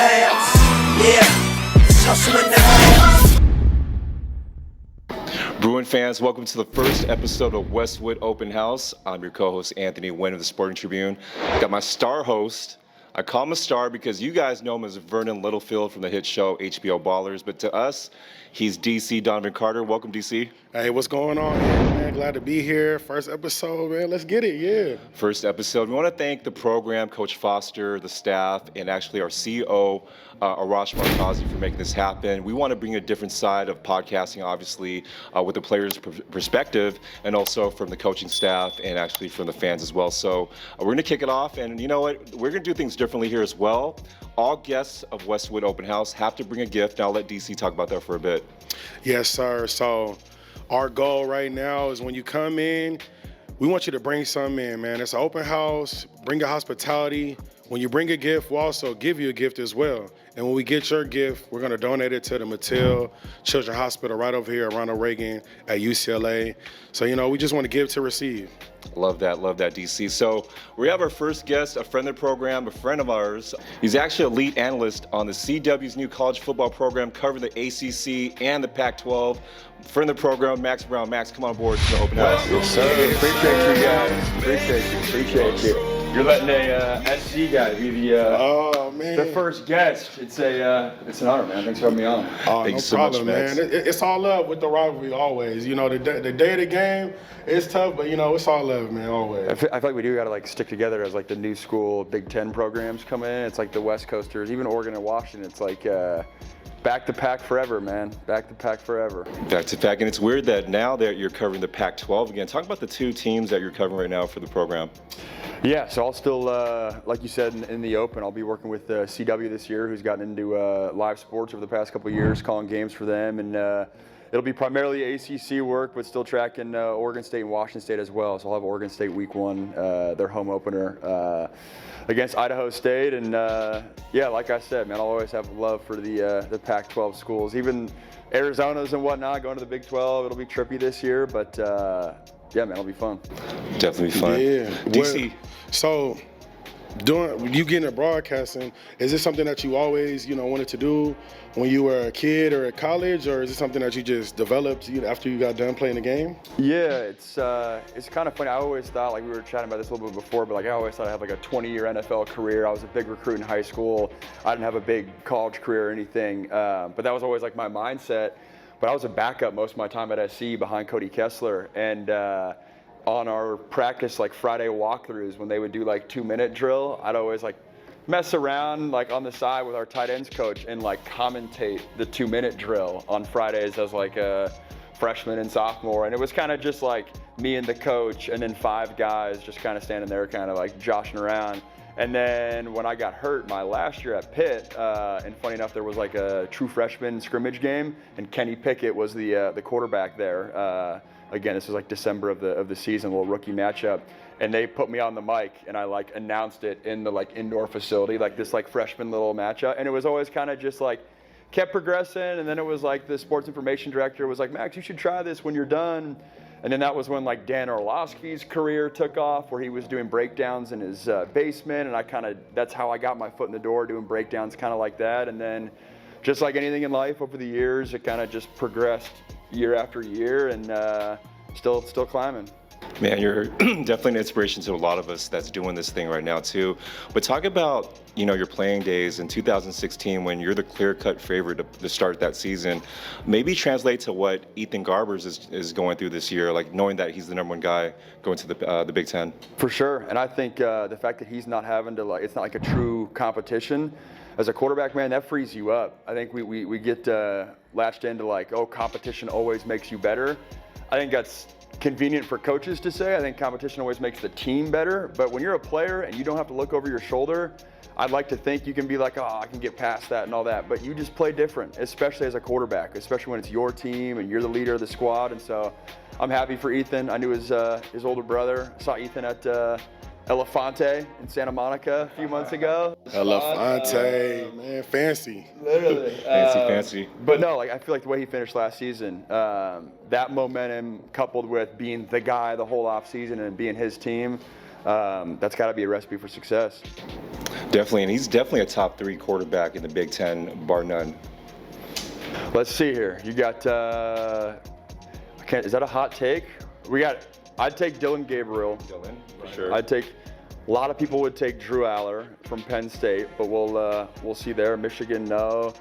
hands. Yeah, it's hustle in the hands. Bruin fans, welcome to the first episode of Westwood Open House. I'm your co-host, Anthony Nguyen of the Sporting Tribune. Got my star host. I call him a star because you guys know him as Vernon Littlefield from the hit show HBO Ballers, but to us, he's DC Donovan Carter. Welcome, DC. Hey, what's going on, man? Glad to be here. First episode, man. Let's get it, yeah. First episode. We want to thank the program, Coach Foster, the staff, and actually our CEO, Arash Markazi, for making this happen. We want to bring a different side of podcasting, obviously, with the players' perspective, and also from the coaching staff, and actually from the fans as well. So we're going to kick it off, and you know what? We're going to do things differently here as well. All guests of Westwood Open House have to bring a gift. Now I'll let DC talk about that for a bit. Yes, sir. So our goal right now is when you come in, we want you to bring something in, man. It's an open house. Bring your hospitality. When you bring a gift, we'll also give you a gift as well. And when we get your gift, we're going to donate it to the Mattel Children's Hospital right over here at Ronald Reagan at UCLA. So, you know, we just want to give to receive. Love that, DC. So we have our first guest, a friend of the program, a friend of ours. He's actually a lead analyst on the CW's new college football program, covering the ACC and the Pac-12. Friend of the program, Max Browne. Max, come on board to the open house. Yes, sir. Appreciate you guys. Appreciate you. You're letting a SC guy be the first guest. It's an honor, man. Thanks for having me on. Thank you so much, Max. Man. It's all love with the rivalry always. You know, the day of the game, it's tough, but you know, it's all love, man, always. I feel like we do got to like stick together as like the new school Big Ten programs come in. It's like the West Coasters, even Oregon and Washington. It's like back to Pac forever, man. Back to Pac forever. Back to Pac, and it's weird that now that you're covering the Pac-12 again. Talk about the two teams that you're covering right now for the program. Yeah, so I'll still, like you said in the open, I'll be working with CW this year, who's gotten into live sports over the past couple of years, calling games for them, and it'll be primarily ACC work, but still tracking Oregon State and Washington State as well. So I'll have Oregon State week 1, their home opener against Idaho State, and yeah, like I said, man, I'll always have love for the Pac-12 schools, even Arizona's and whatnot, going to the Big 12. It'll be trippy this year, but yeah, man, it'll be fun. Definitely fun. Yeah. DC. So, when you get into broadcasting, is this something that you always, wanted to do when you were a kid or at college, or is it something that you just developed after you got done playing the game? Yeah, it's kind of funny. I always thought, like we were chatting about this a little bit before, but like I always thought I'd have like a 20-year NFL career. I was a big recruit in high school. I didn't have a big college career or anything, but that was always like my mindset. But I was a backup most of my time at SC behind Cody Kessler, and on our practice like Friday walkthroughs when they would do like 2-minute drill, I'd always like mess around like on the side with our tight ends coach and like commentate the 2-minute drill on Fridays as like a freshman and sophomore, and it was kind of just like me and the coach and then 5 guys just kind of standing there kind of like joshing around. And then when I got hurt my last year at Pitt, and funny enough, there was like a true freshman scrimmage game, and Kenny Pickett was the quarterback there. Again, this was like December of the season, a little rookie matchup, and they put me on the mic, and I like announced it in the like indoor facility, like this like freshman little matchup, and it was always kind of just like kept progressing, and then it was like the sports information director was like, Max, you should try this when you're done. And then that was when like Dan Orlovsky's career took off, where he was doing breakdowns in his basement, and that's how I got my foot in the door, doing breakdowns kind of like that. And then just like anything in life over the years, it kind of just progressed year after year, and still climbing. Man, you're definitely an inspiration to a lot of us that's doing this thing right now too. But talk about, your playing days in 2016 when you're the clear-cut favorite to start that season. Maybe translate to what Ethan Garbers is going through this year, like knowing that he's the number 1 guy going to the Big Ten. For sure, and I think the fact that he's not having to it's not like a true competition. As a quarterback, man, that frees you up. I think we get latched into like, oh, competition always makes you better. I think that's convenient for coaches to say. I think competition always makes the team better. But when you're a player and you don't have to look over your shoulder, I'd like to think you can be like, oh, I can get past that and all that. But you just play different, especially as a quarterback, especially when it's your team and you're the leader of the squad. And so I'm happy for Ethan. I knew his older brother. I saw Ethan at Elefante in Santa Monica a few months ago. Elefante, man, fancy. Literally. Fancy. But no, like I feel like the way he finished last season, that momentum coupled with being the guy the whole off season and being his team, that's got to be a recipe for success. Definitely, and he's definitely a top 3 quarterback in the Big Ten, bar none. Let's see here. You got, is that a hot take? I'd take Dylan Gabriel. Dylan, for sure. A lot of people would take Drew Aller from Penn State, but we'll see there. Michigan, no.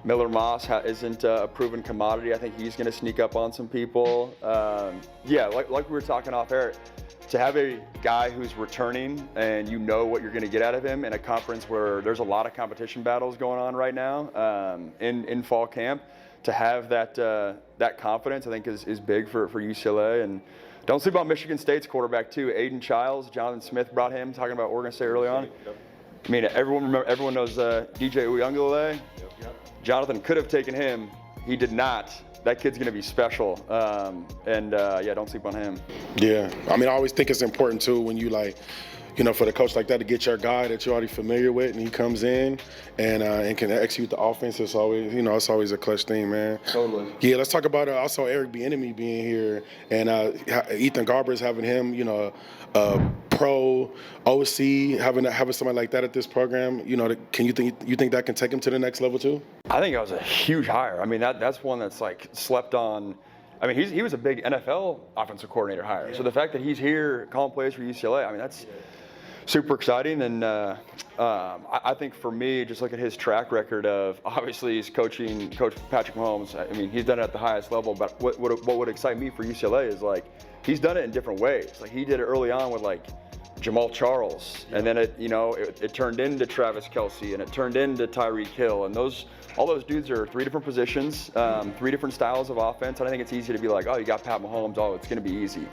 Miller Moss isn't a proven commodity. I think he's going to sneak up on some people. Like we were talking off air, to have a guy who's returning and you know what you're going to get out of him in a conference where there's a lot of competition battles going on right now in fall camp, to have that confidence, I think is big for UCLA. And don't sleep on Michigan State's quarterback too, Aiden Childs. Jonathan Smith brought him, talking about Oregon State early on. I mean, everyone knows DJ Uyunglele. Jonathan could have taken him. He did not. That kid's going to be special. Don't sleep on him. Yeah. I mean, I always think it's important, too, when you, for the coach like that to get your guy that you're already familiar with, and he comes in and can execute the offense. It's always, it's always a clutch thing, man. Totally. Yeah, let's talk about also Eric Bieniemy being here, and Ethan Garber's having him, pro OC, having somebody like that at this program. You think that can take him to the next level too? I think that was a huge hire. I mean, that's one that's slept on. I mean, he was a big NFL offensive coordinator hire. Yeah. So the fact that he's here calling plays for UCLA, I mean, that's super exciting. And I think for me, just look at his track record of, obviously he's Coach Patrick Mahomes. I mean, he's done it at the highest level. But what would excite me for UCLA is he's done it in different ways. He did it early on with Jamal Charles, and then it turned into Travis Kelce, and it turned into Tyreek Hill, and all those dudes are 3 different positions, 3 different styles of offense. And I think it's easy to be like, oh, you got Pat Mahomes, oh, it's going to be easy.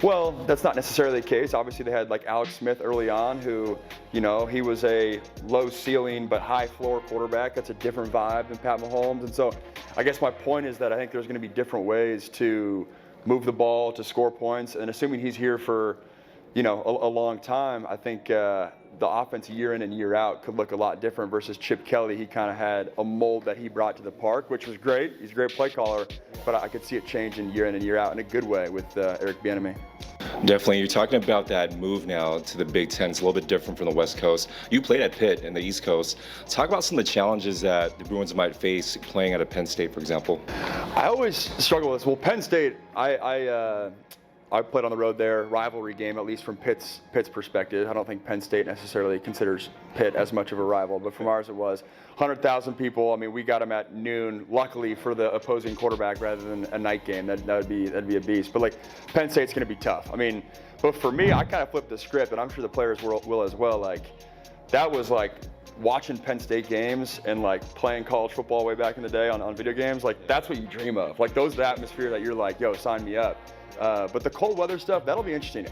Well, that's not necessarily the case. Obviously, they had Alex Smith early on, who, he was a low ceiling but high floor quarterback. That's a different vibe than Pat Mahomes. And so I guess my point is that I think there's going to be different ways to move the ball, to score points. And assuming he's here for, a long time, I think the offense year in and year out could look a lot different versus Chip Kelly. He kind of had a mold that he brought to the park, which was great. He's a great play caller, but I could see it changing year in and year out in a good way with Eric Bieniemy. Definitely. You're talking about that move now to the Big Ten. It's a little bit different from the West Coast. You played at Pitt in the East Coast. Talk about some of the challenges that the Bruins might face playing at a Penn State, for example. I always struggle with this. Well, Penn State, I played on the road there, rivalry game, at least from Pitt's perspective. I don't think Penn State necessarily considers Pitt as much of a rival, but from ours it was. 100,000 people. I mean, we got them at noon, luckily for the opposing quarterback rather than a night game. That'd be a beast. But Penn State's going to be tough. I mean, but for me, I kind of flipped the script, and I'm sure the players will as well. That was watching Penn State games and playing college football way back in the day on video games. That's what you dream of. Those the atmosphere that you're yo, sign me up. But the cold weather stuff, that'll be interesting.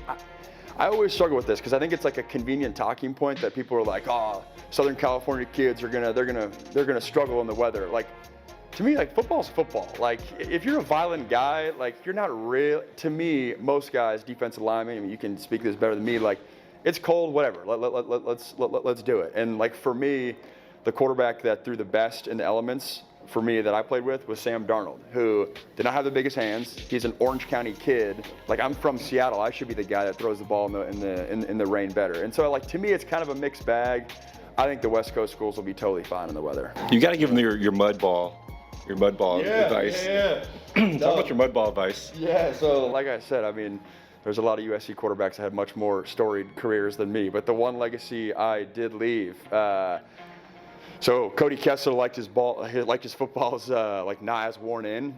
I always struggle with this because I think it's a convenient talking point that people are oh, Southern California kids they're gonna struggle in the weather. To me, football's football. If you're a violent guy, you're not real. To me, most guys, defensive linemen, I mean, you can speak this better than me. It's cold, whatever. Let's do it. And for me, the quarterback that threw the best in the elements for me that I played with was Sam Darnold, who did not have the biggest hands. He's an Orange County kid. I'm from Seattle. I should be the guy that throws the ball in the rain better. And so to me, it's kind of a mixed bag. I think the West Coast schools will be totally fine in the weather. You got to give them your mud ball advice. Yeah. Talk about your mud ball advice. Yeah. So like I said, I mean, there's a lot of USC quarterbacks that had much more storied careers than me, but the one legacy I did leave. So Cody Kessler liked his footballs not as worn in.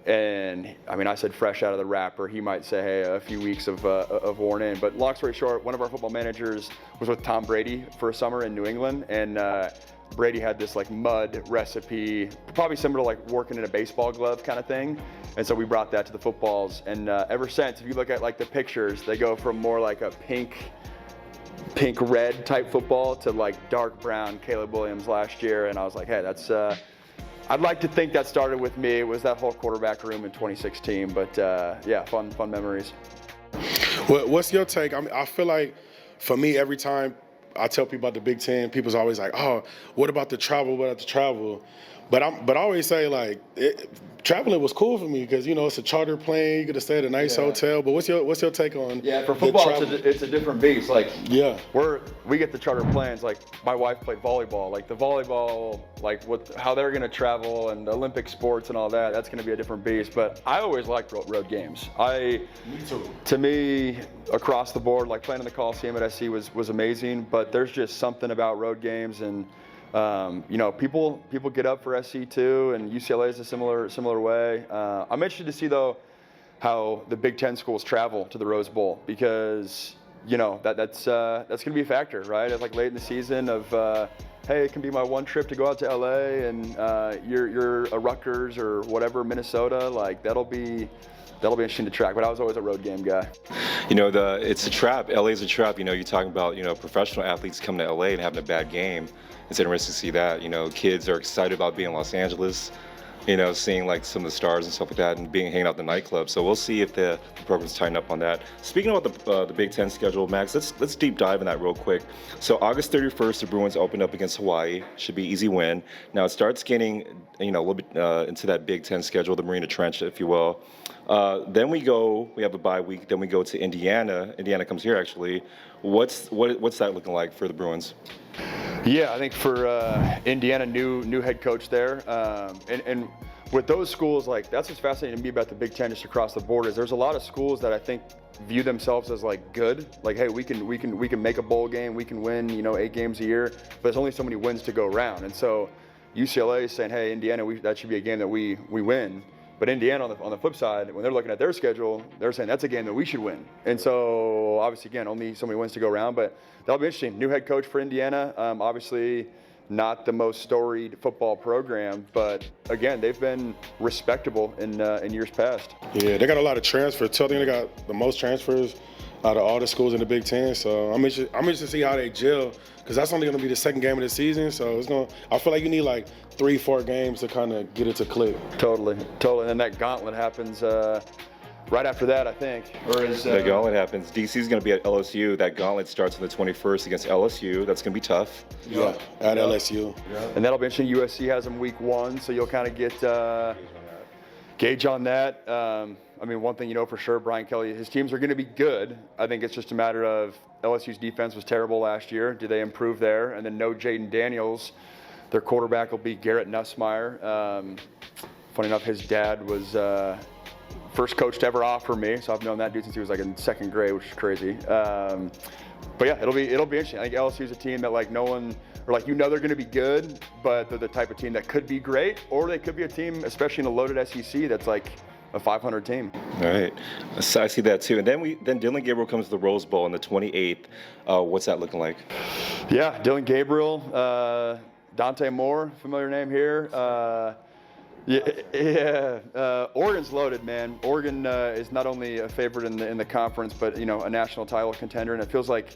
And I mean, I said fresh out of the wrapper. He might say, hey, a few weeks of worn in. But long story short, one of our football managers was with Tom Brady for a summer in New England, and Brady had this mud recipe, probably similar to working in a baseball glove kind of thing. And so we brought that to the footballs. And ever since, if you look at the pictures, they go from more a pink red type football to dark brown Caleb Williams last year. And I was hey, that's I'd like to think that started with me. It was that whole quarterback room in 2016, but yeah, fun memories. What's your take? I mean, I feel for me, every time I tell people about the Big Ten, people's always oh, what about the travel? But I always say, like, traveling was cool for me because, you know, it's a charter plane. You get to stay at a nice hotel. But what's your take on for football, it's a different beast. Like, we get the charter planes. Like, my wife played volleyball. Like, the volleyball, like, how they're going to travel and Olympic sports and all that, that's going to be a different beast. But I always liked road games. Me too. To me, across the board, like, playing in the Coliseum at SC was amazing. But there's just something about road games and you know, people get up for SC too, and UCLA is a similar way. I'm interested to see though how the Big Ten schools travel to the Rose Bowl because you know that's going to be a factor, right? It's like late in the season of hey, it can be my one trip to go out to LA, and you're a Rutgers or whatever, Minnesota. Like that'll be interesting to track. But I was always a road game guy. You know, it's a trap. LA's a trap. You know, you're talking about, you know, professional athletes coming to LA and having a bad game. It's interesting to see that. You know, kids are excited about being in Los Angeles, you know, seeing like some of the stars and stuff like that and hanging out at the nightclub. So we'll see if the program's tighten up on that. Speaking about the Big Ten schedule, Max, let's deep dive in that real quick. So August 31st, the Bruins open up against Hawaii. Should be easy win. Now it starts getting, you know, a little bit into that Big Ten schedule, the Marina Trench, if you will. Then we have a bye week. Then we go to Indiana. Indiana comes here actually. What's that looking like for the Bruins? Yeah, I think for Indiana, new head coach there, and with those schools, like that's what's fascinating to me about the Big Ten just across the board is there's a lot of schools that I think view themselves as like good, like hey, we can make a bowl game, we can win, you know, 8 games a year, but there's only so many wins to go around, and so UCLA is saying, hey, Indiana, that should be a game that we win. But Indiana, on the flip side, when they're looking at their schedule, they're saying that's a game that we should win. And so, obviously, again, only so many wins to go around. But that'll be interesting. New head coach for Indiana. Obviously, not the most storied football program, but again, they've been respectable in years past. Yeah, they got a lot of transfers. I think they got the most transfers out of all the schools in the Big Ten. So I'm interested to see how they gel because that's only going to be the second game of the season. So I feel like you need like 3-4 games to kind of get it to click. Totally. And then that gauntlet happens right after that, I think. The gauntlet happens. DC's going to be at LSU. That gauntlet starts on the 21st against LSU. That's going to be tough. Yeah, at LSU. Yeah. And that'll be interesting. USC has them week 1, so you'll kind of get gauge on that. I mean, one thing you know for sure, Brian Kelly, his teams are going to be good. I think it's just a matter of LSU's defense was terrible last year. Do they improve there? And then no Jaden Daniels. Their quarterback will be Garrett Nussmeier. Funny enough, his dad was first coach to ever offer me, so I've known that dude since he was like in 2nd grade, which is crazy. But yeah, it'll be interesting. I think LSU's a team that like no one, or like you know they're going to be good, but they're the type of team that could be great, or they could be a team, especially in a loaded SEC, that's like a 500 team. All right, so I see that too. And then Dylan Gabriel comes to the Rose Bowl on the 28th. What's that looking like? Yeah, Dylan Gabriel, Dante Moore, familiar name here. Oregon's loaded, man. Oregon is not only a favorite in the conference, but you know a national title contender, and it feels like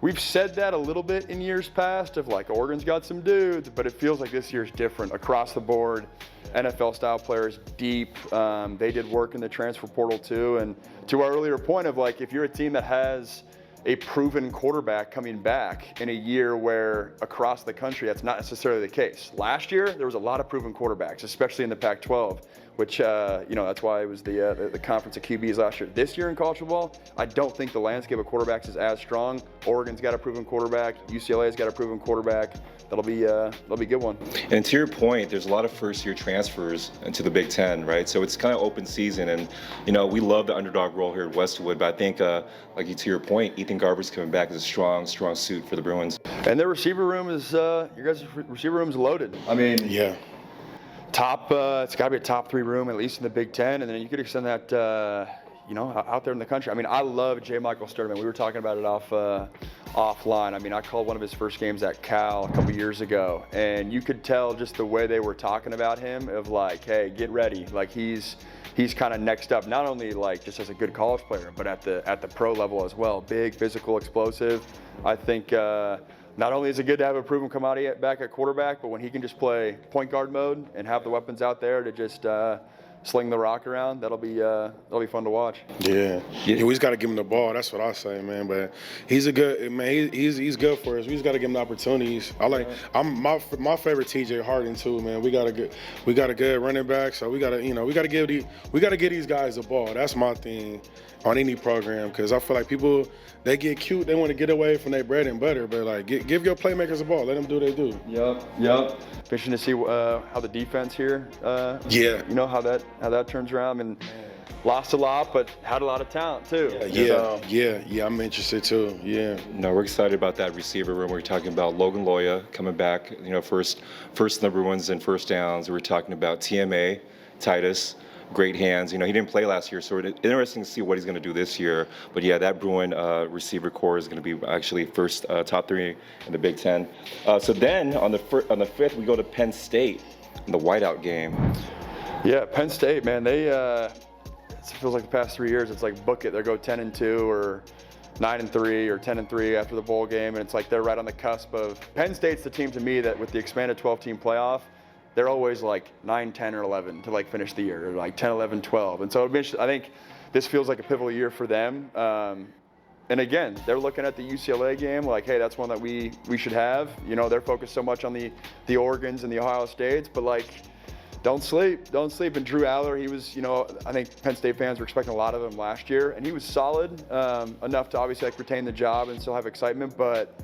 we've said that a little bit in years past of like Oregon's got some dudes, but it feels like this year's different across the board. NFL-style players, deep. They did work in the transfer portal too. And to our earlier point of like, if you're a team that has a proven quarterback coming back in a year where across the country that's not necessarily the case. Last year, there was a lot of proven quarterbacks, especially in the Pac-12, which, you know, that's why it was the conference of QBs last year. This year in college football, I don't think the landscape of quarterbacks is as strong. Oregon's got a proven quarterback. UCLA's got a proven quarterback. That'll be a good one. And to your point, there's a lot of first-year transfers into the Big Ten, right? So it's kind of open season, and you know we love the underdog role here at Westwood. But I think, like to your point, Ethan Garber's coming back as a strong suit for the Bruins. And their receiver room is your guys' receiver room is loaded. I mean, yeah, top. It's got to be a top 3 room at least in the Big Ten, and then you could extend that. You know, out there in the country. I mean, I love J. Michael Sturman. We were talking about it offline. I mean, I called one of his first games at Cal a couple years ago, and you could tell just the way they were talking about him of like, hey, get ready. Like he's kind of next up, not only like just as a good college player, but at the pro level as well. Big, physical, explosive. I think not only is it good to have a proven commodity back at quarterback, but when he can just play point guard mode and have the weapons out there to just sling the rock around. That'll be fun to watch. Yeah, we just got to give him the ball. That's what I say, man. But he's a good man. He's good for us. We just got to give him the opportunities. My favorite TJ Harden too, man. We got a good running back, so we got to give these guys the ball. That's my thing on any program, because I feel like people, they get cute, they want to get away from their bread and butter, but like give your playmakers the ball, let them do what they do. Yep. Fishing to see how the defense here, how that turns around. And lost a lot, but had a lot of talent too. Yeah, I'm interested too. Yeah. No, we're excited about that receiver room. We're talking about Logan Loya coming back, first number ones and first downs. We're talking about TMA, Titus. Great hands. He didn't play last year, so it's interesting to see what he's going to do this year. But yeah, that Bruin receiver core is going to be actually first top 3 in the Big Ten. So then on the 5th, we go to Penn State in the whiteout game. Yeah, Penn State, man, they it feels like the past 3 years, it's like book it. They go 10-2 or 9-3 or 10-3 after the bowl game, and it's like they're right on the cusp of. Penn State's the team to me that with the expanded 12-team playoff, they're always like 9, 10, or 11 to like finish the year, or like 10, 11, 12. And so I think this feels like a pivotal year for them. And again, they're looking at the UCLA game like, hey, that's one that we should have. They're focused so much on the Oregons and the Ohio States, but like, don't sleep. And Drew Aller, he was, I think Penn State fans were expecting a lot of him last year, and he was solid enough to obviously like retain the job and still have excitement. But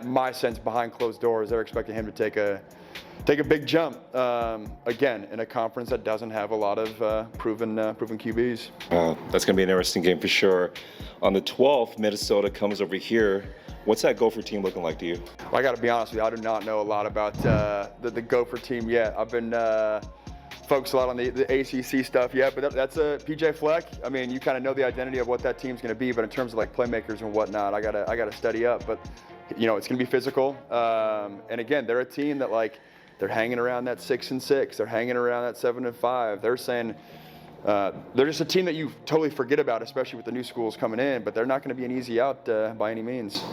my sense behind closed doors, they're expecting him to take a big jump, again, in a conference that doesn't have a lot of proven QBs. That's going to be an interesting game for sure. On the 12th, Minnesota comes over here. What's that Gopher team looking like to you? Well, I got to be honest with you, I do not know a lot about the Gopher team yet. I've been focused a lot on the ACC stuff yet, but that's a PJ Fleck. I mean, you kind of know the identity of what that team's going to be, but in terms of like playmakers and whatnot, I gotta study up. But it's going to be physical, and again, they're a team that like. They're hanging around that 6-6. They're hanging around that 7-5. They're saying they're just a team that you totally forget about, especially with the new schools coming in. But they're not going to be an easy out by any means.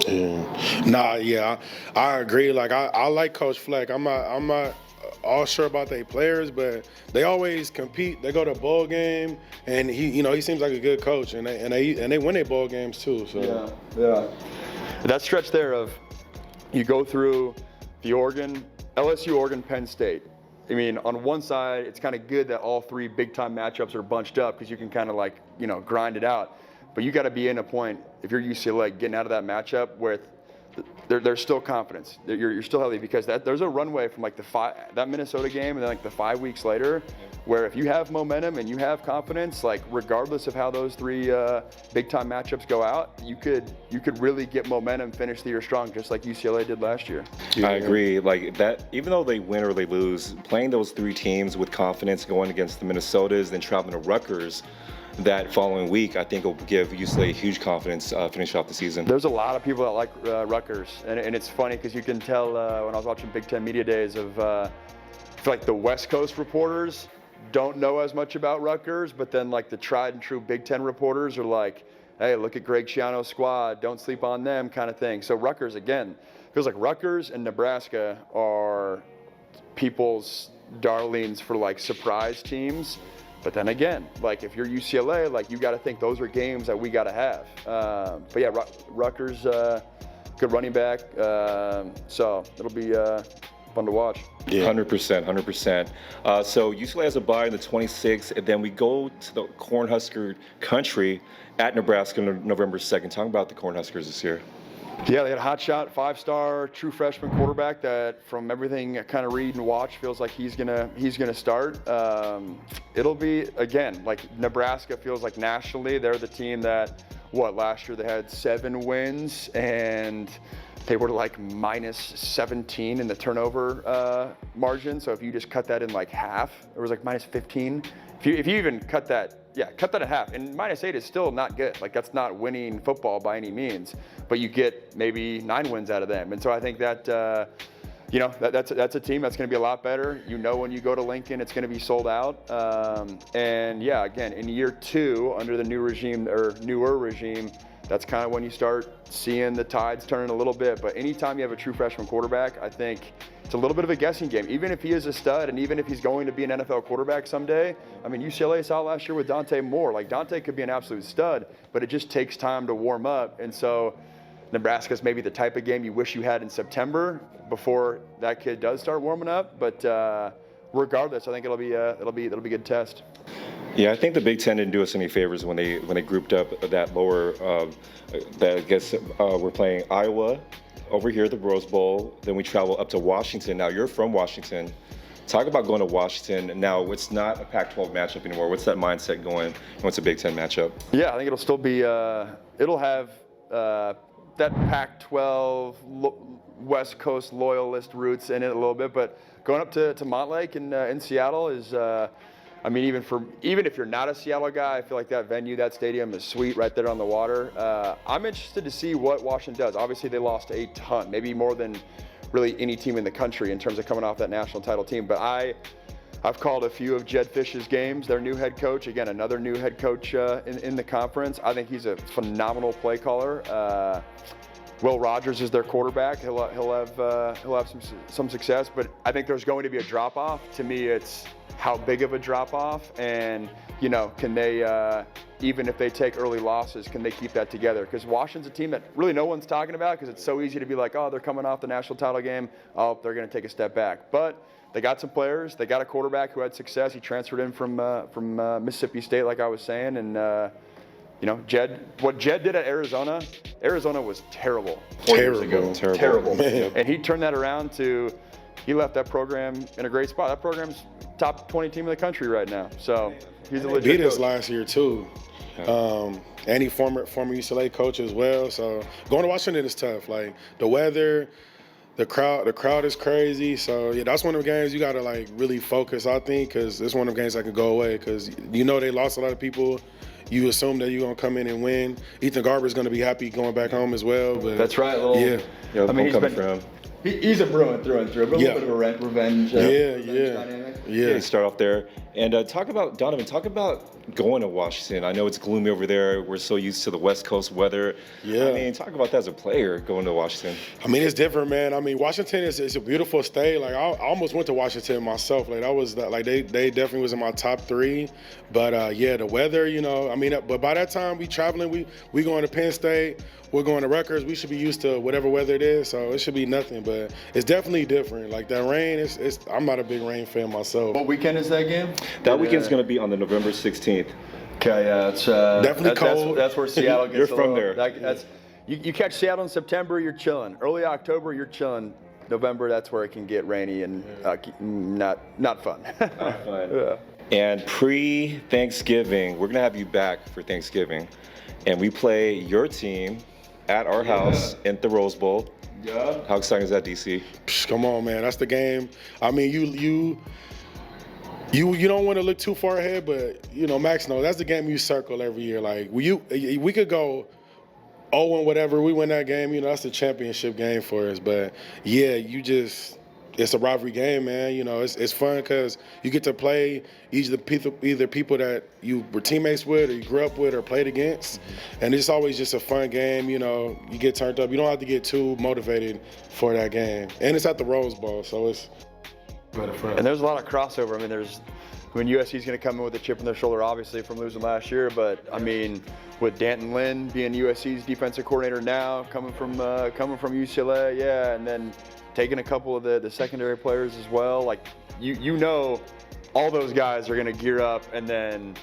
I agree. Like I like Coach Fleck. I'm not all sure about their players, but they always compete. They go to bowl game, and he seems like a good coach, and they win their bowl games too. So yeah. That stretch there of you go through the LSU, Oregon, Penn State. I mean, on one side, it's kind of good that all 3 big-time matchups are bunched up because you can kind of like, grind it out. But you got to be in a point, if you're UCLA, getting out of that matchup where there's still confidence. You're still healthy because there's a runway from like that Minnesota game and then like the 5 weeks later where if you have momentum and you have confidence, like regardless of how those 3 big-time matchups go out, you could really get momentum, finish the year strong, just like UCLA did last year. I agree. Like that, even though they win or they lose, playing those 3 teams with confidence, going against the Minnesotas, then traveling to Rutgers that following week, I think will give UCLA huge confidence finish off the season. There's a lot of people that like Rutgers, and it's funny because you can tell when I was watching Big Ten Media Days of I feel like the West Coast reporters don't know as much about Rutgers, but then like the tried and true Big Ten reporters are like, hey, look at Greg Schiano's squad, don't sleep on them kind of thing. So Rutgers, again, feels like Rutgers and Nebraska are people's darlings for like surprise teams. But then again, like if you're UCLA, like you got to think those are games that we got to have. But yeah, Rutgers, good running back. So it'll be fun to watch. Yeah. 100%. So UCLA has a bye on the 26th, and then we go to the Cornhusker country at Nebraska on November 2nd. Talk about the Cornhuskers this year. Yeah, they had a hotshot, 5-star, true freshman quarterback that, from everything I kind of read and watch, feels like he's gonna start. It'll be, again, like Nebraska feels like nationally they're the team that, last year they had 7 wins and they were like minus 17 in the turnover margin. So if you just cut that in like half, it was like minus 15. If you even cut that in half. And minus 8 is still not good. Like that's not winning football by any means. But you get maybe 9 wins out of them. And so I think that that's a team that's going to be a lot better. When you go to Lincoln, it's going to be sold out. And yeah, again, in year 2 under the new regime or newer regime, that's kind of when you start seeing the tides turning a little bit. But anytime you have a true freshman quarterback, I think it's just a little bit of a guessing game. Even if he is a stud and even if he's going to be an NFL quarterback someday, I mean, UCLA saw last year with Dante Moore. Like, Dante could be an absolute stud, but it just takes time to warm up. And so Nebraska's maybe the type of game you wish you had in September before that kid does start warming up. But regardless, I think it'll be a good test. Yeah, I think the Big Ten didn't do us any favors when they grouped up that lower. That I guess we're playing Iowa over here at the Rose Bowl. Then we travel up to Washington. Now you're from Washington. Talk about going to Washington. Now it's not a Pac-12 matchup anymore. What's that mindset going when it's a Big Ten matchup? Yeah, I think it'll still be. It'll have that Pac-12 West Coast loyalist roots in it a little bit, but going up to Montlake in Seattle is. I mean, even if you're not a Seattle guy, I feel like that venue, that stadium is sweet right there on the water. I'm interested to see what Washington does. Obviously, they lost a ton, maybe more than really any team in the country in terms of coming off that national title team. But I've called a few of Jed Fish's games. Their new head coach, again, another new head coach in the conference. I think he's a phenomenal play caller. Will Rogers is their quarterback. He'll have some success, but I think there's going to be a drop off. To me, it's how big of a drop off, and can they even if they take early losses, can they keep that together? Because Washington's a team that really no one's talking about because it's so easy to be like, oh, they're coming off the national title game, oh, they're going to take a step back. But they got some players. They got a quarterback who had success. He transferred in from Mississippi State, like I was saying, and. What Jed did at Arizona was terrible. 4 years ago. Terrible. And he turned that around he left that program in a great spot. That program's top 20 team in the country right now. So he's a legit beat us coach. last year too. And he former UCLA coach as well. So going to Washington is tough. Like the weather, the crowd is crazy. So yeah, that's one of the games you gotta like really focus, I think, because it's one of the games that can go away. Because they lost a lot of people. You assume that you're going to come in and win. Ethan Garber's going to be happy going back home as well. But that's right. I mean, he's a Bruin through and through. But a little bit of a revenge dynamic. Yeah. Start off there. And talk about, Donovan, going to Washington. I know it's gloomy over there. We're so used to the West Coast weather. Yeah. I mean, talk about that as a player going to Washington. I mean, it's different, man. I mean, Washington is a beautiful state. Like, I almost went to Washington myself. Like, they definitely was in my top 3. But, the weather, I mean, but by that time, we traveling. We going to Penn State. We're going to Rutgers. We should be used to whatever weather it is, so it should be nothing. But it's definitely different. Like, that rain, I'm not a big rain fan myself. What weekend is that game? That weekend's going to be on the November 16th. Okay, yeah, it's definitely cold. That's where Seattle gets. You're from there. You catch Seattle in September, you're chilling. Early October, you're chilling. November, that's where it can get rainy and not fun. Not fun. Yeah. And pre-Thanksgiving, we're gonna have you back for Thanksgiving, and we play your team at our house in the Rose Bowl. Yeah. How exciting is that, DC? Come on, man. That's the game. I mean, you don't want to look too far ahead, but Max knows that's the game you circle every year. Like we could go 0 and whatever. We win that game, that's the championship game for us. But yeah, it's a rivalry game, man. It's fun because you get to play either people that you were teammates with or you grew up with or played against. And it's always just a fun game. You get turned up. You don't have to get too motivated for that game. And it's at the Rose Bowl, so it's better fun. And there's a lot of crossover. I mean, USC's going to come in with a chip on their shoulder, obviously, from losing last year. But, I mean, with Danton Lynn being USC's defensive coordinator now, coming from UCLA, yeah, and then taking a couple of the secondary players as well. Like, all those guys are going to gear up and then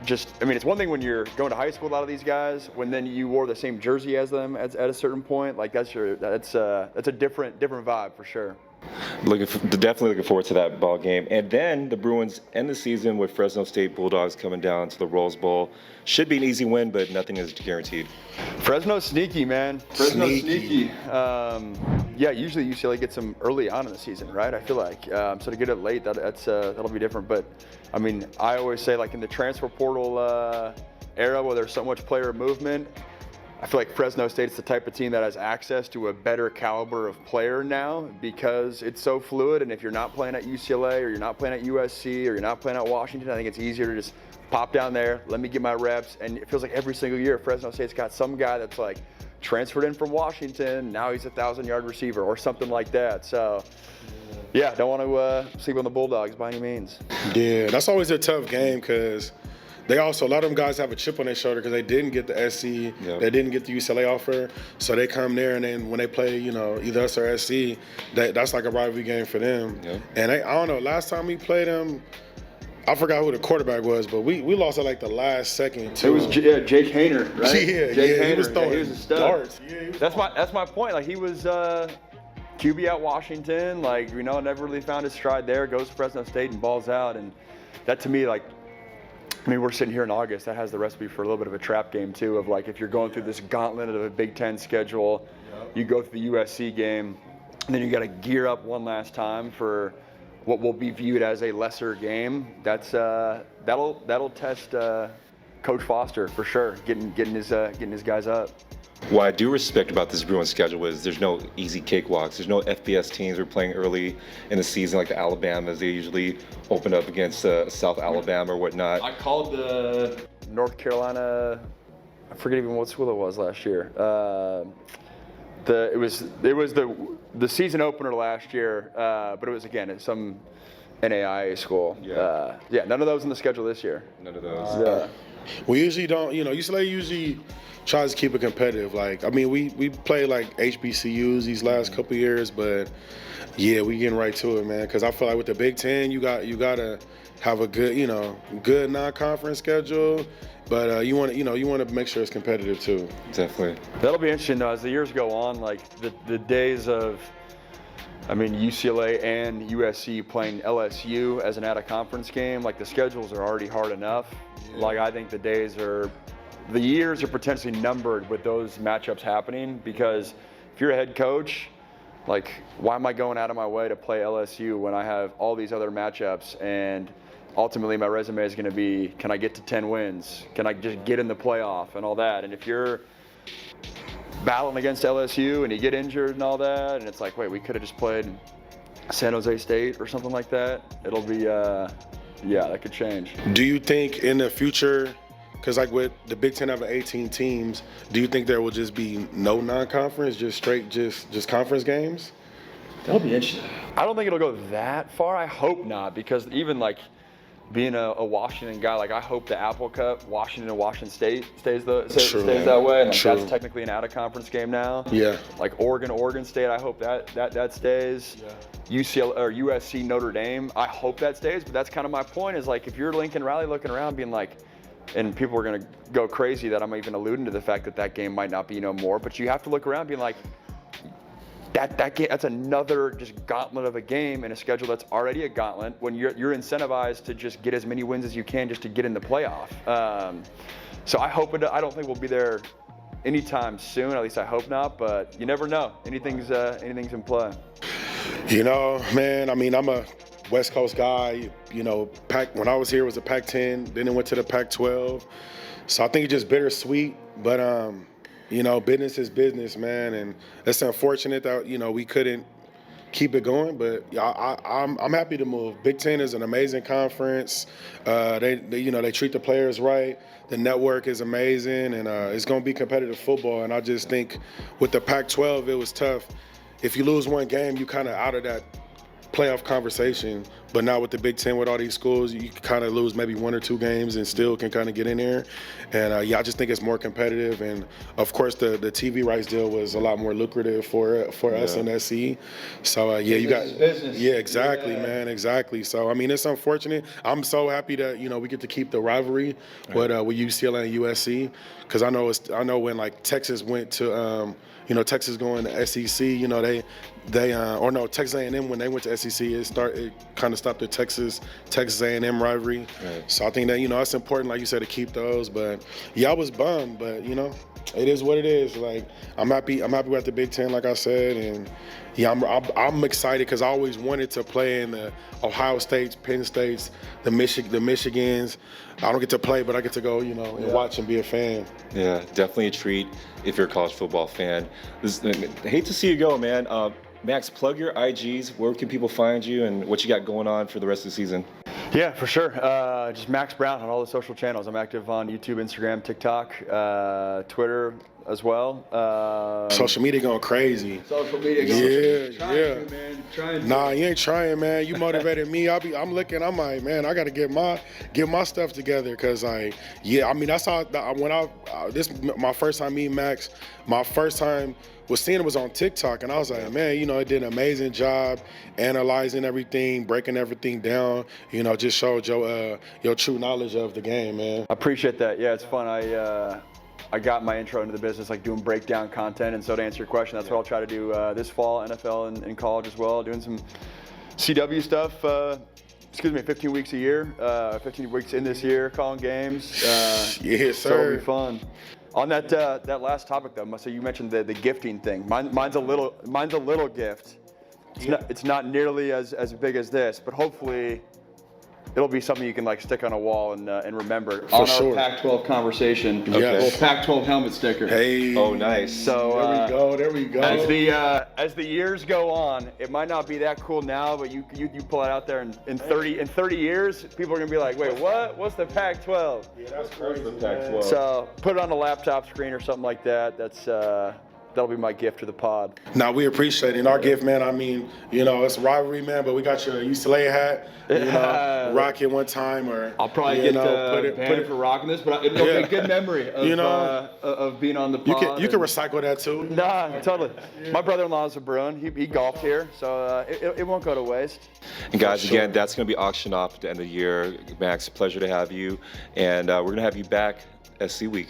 it's one thing when you're going to high school with a lot of these guys, when then you wore the same jersey as them at a certain point, like that's a different vibe for sure. Definitely looking forward to that ball game. And then the Bruins end the season with Fresno State Bulldogs coming down to the Rose Bowl. Should be an easy win, but nothing is guaranteed. Fresno sneaky, man. Fresno sneaky. Usually UCLA gets them early on in the season, right? I feel like so to get it late, that'll be different. But I mean, I always say, like, in the transfer portal era where there's so much player movement, I feel like Fresno State's the type of team that has access to a better caliber of player now because it's so fluid. And if you're not playing at UCLA or you're not playing at USC or you're not playing at Washington, I think it's easier to just pop down there, let me get my reps. And it feels like every single year Fresno State's got some guy that's like transferred in from Washington, now he's a 1,000-yard receiver or something like that. So Yeah, don't want to sleep on the Bulldogs by any means. Yeah, that's always a tough game because they also, a lot of them guys have a chip on their shoulder because they didn't get the SC, they didn't get the UCLA offer, so they come there and then when they play, either us or SC, that's like a rivalry game for them. Yep. And I don't know, last time we played them, I forgot who the quarterback was, but we lost at like the last second too. It was Jake Hayner, right? Yeah, Jake Hayner. He was throwing he was a stud. darts. That's my point. Like he was QB at Washington. Like never really found his stride there. Goes to Fresno State and balls out, and that to me, like, I mean, we're sitting here in August. That has the recipe for a little bit of a trap game too. Of like, if you're going through this gauntlet of a Big Ten schedule, you go through the USC game, and then you got to gear up one last time for what will be viewed as a lesser game. That's that'll test Coach Foster for sure. Getting his guys up. What I do respect about this Bruins schedule is there's no easy cakewalks. There's no FBS teams who are playing early in the season like the Alabamas. They usually open up against South Alabama or whatnot. I called the North Carolina, I forget even what school it was last year. It was the season opener last year, but it was again at some NAIA school. Yeah. None of those in the schedule this year. None of those. We usually don't, UCLA usually tries to keep it competitive. Like, I mean, we play like HBCUs these last couple years, but yeah, we getting right to it, man. Because I feel like with the Big Ten, you gotta have a good, good non-conference schedule. But you want to make sure it's competitive too. Definitely. That'll be interesting though as the years go on. Like the days of, I mean, UCLA and USC playing LSU as an out-of-conference game. Like the schedules are already hard enough. Yeah. Like I think the years are potentially numbered with those matchups happening because if you're a head coach, like why am I going out of my way to play LSU when I have all these other matchups and ultimately my resume is going to be, can I get to 10 wins? Can I just get in the playoff and all that? And if you're battling against LSU and you get injured and all that, and it's like, wait, we could have just played San Jose State or something like that, it'll be, that could change. Do you think in the future, because like with the Big Ten having 18 teams, do you think there will just be no non-conference, just straight, just conference games? That'll be interesting. I don't think it'll go that far. I hope not, because even like being a Washington guy, like I hope the Apple Cup, Washington and Washington State stays that way. And like, that's technically an out-of-conference game now. Yeah. Like Oregon State, I hope that stays. Yeah. UCLA or USC Notre Dame, I hope that stays. But that's kind of my point. Is like if you're Lincoln Riley looking around, being like, and people are going to go crazy that I'm even alluding to the fact that game might not be no more. But you have to look around, being like, that game, that's another just gauntlet of a game in a schedule that's already a gauntlet when you're incentivized to just get as many wins as you can just to get in the playoff. So I don't think we'll be there anytime soon. At least I hope not. But you never know. Anything's in play. Man. I mean, I'm a West Coast guy. When I was here, it was a Pac-10. Then it went to the Pac-12. So I think it's just bittersweet. But business is business, man, and it's unfortunate that we couldn't keep it going. But I'm happy to move. Big Ten is an amazing conference. They treat the players right. The network is amazing, and it's going to be competitive football. And I just think with the Pac-12, it was tough. If you lose one game, you kind of out of that playoff conversation. But now with the Big Ten, with all these schools, you kind of lose maybe one or two games and still can kind of get in there. And I just think it's more competitive. And of course, the TV rights deal was a lot more lucrative for us in SC. So you got business. Yeah, exactly, man, exactly. So I mean, it's unfortunate. I'm so happy that we get to keep the rivalry with UCLA and USC, because I know when like Texas went to Texas going to SEC, Texas A&M when they went to SEC, it kind of stopped the Texas A&M rivalry. Right. So I think that it's important, like you said, to keep those. But I was bummed, but it is what it is. Like I'm happy with the Big Ten, like I said, and I'm excited because I always wanted to play in the Ohio States, Penn States, the Michigans. I don't get to play, but I get to go, and watch and be a fan. Yeah, definitely a treat if you're a college football fan. I hate to see you go, man. Max, plug your IGs. Where can people find you and what you got going on for the rest of the season? Yeah, for sure. Just Max Browne on all the social channels. I'm active on YouTube, Instagram, TikTok, Twitter. as well. Social media going crazy. Social media going Yeah. Man. Trying to. Nah, you ain't trying, man. You motivated me. I'm looking. I'm like, man, I gotta get my stuff together, cause I mean, that's how this my first time meeting Max. My first time was seeing it was on TikTok, and I was like, man, it did an amazing job analyzing everything, breaking everything down. Just showed your true knowledge of the game, man. I appreciate that. Yeah, it's fun. I got my intro into the business like doing breakdown content, and so to answer your question, that's what I'll try to do this fall, NFL and college as well, doing some CW stuff. 15 weeks a year, 15 weeks in this year, calling games. Yes, sir. So it'll be fun. On that last topic though, so you mentioned the gifting thing. Mine's a little gift. It's not nearly as big as this, but hopefully it'll be something you can like stick on a wall and remember. For sure. Our Pac-12 conversation, Okay. a little Pac-12 helmet sticker. Hey. Oh, nice. So There we go. As the years go on, it might not be that cool now, but you pull it out there in 30 years, people are gonna be like, wait, what? What's the Pac-12? Yeah, that's crazy, the Pac-12. So put it on a laptop screen or something like that. That'll be my gift to the pod. Now, we appreciate it. And our gift, man, I mean, it's a rivalry, man, but we got your UCLA hat, rock it one time, or I'll probably get banned for rocking this, but it'll be a good memory of being on the pod. You can recycle that too. Nah, totally. My brother-in-law is a Browne. He golfed here, so it won't go to waste. And guys, again, that's going to be auctioned off at the end of the year. Max, pleasure to have you. And we're going to have you back SC Week.